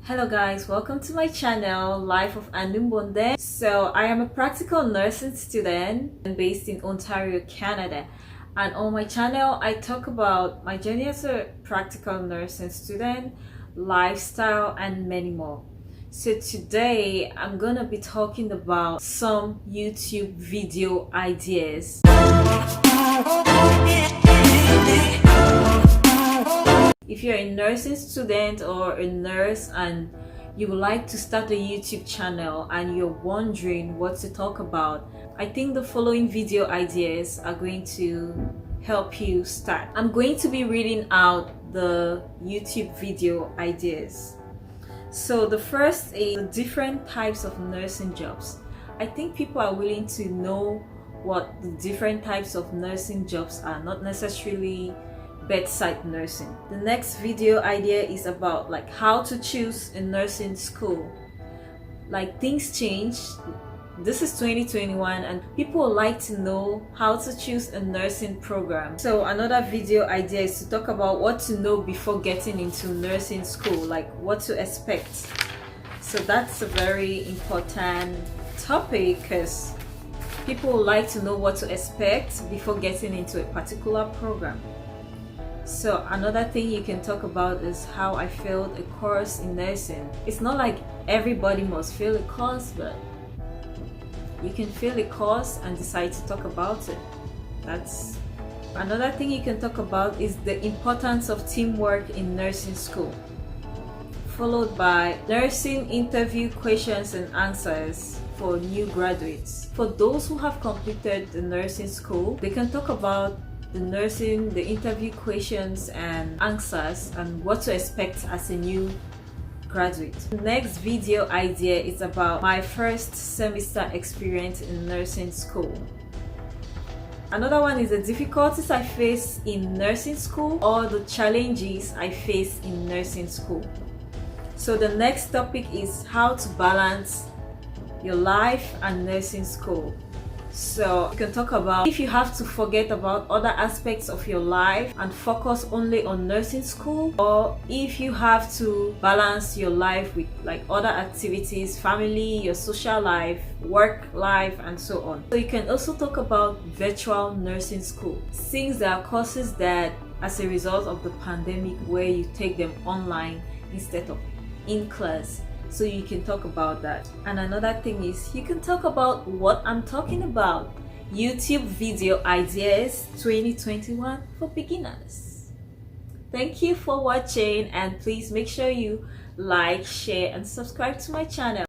Hello guys, welcome to my channel, Life of Anumbonde. So I am a practical nursing student based in Ontario, Canada. And on my channel, I talk about my journey as a practical nursing student, lifestyle, and many more. So today, I'm gonna be talking about some YouTube video ideas. If you're a nursing student or a nurse and you would like to start a YouTube channel and you're wondering what to talk about, I think the following video ideas are going to help you start. I'm going to be reading out the YouTube video ideas. So the first is the different types of nursing jobs. I think people are willing to know what the different types of nursing jobs are, not necessarily bedside nursing. The next video idea is about like how to choose a nursing school. Like things change. This is 2021 and people like to know how to choose a nursing program. So another video idea is to talk about what to know before getting into nursing school, like what to expect. So that's a very important topic because people like to know what to expect before getting into a particular program. So another thing you can talk about is how I failed a course in nursing. It's not like everybody must fail a course, but you can fail a course and decide to talk about it. That's another thing you can talk about is the importance of teamwork in nursing school. Followed by nursing interview questions and answers for new graduates. For those who have completed the nursing school, they can talk about the interview questions and answers and what to expect as a new graduate. The next video idea is about my first semester experience in nursing school. Another one is the difficulties I face in nursing school or the challenges I face in nursing school. So the next topic is how to balance your life and nursing school. So you can talk about if you have to forget about other aspects of your life and focus only on nursing school, or if you have to balance your life with like other activities, family, your social life, work life, and so on. So you can also talk about virtual nursing school, since there are courses that as a result of the pandemic where you take them online instead of in class. So you can talk about that. And another thing is you can talk about what I'm talking about, YouTube video ideas 2021 for beginners. Thank you for watching, and please make sure you like, share, and subscribe to my channel.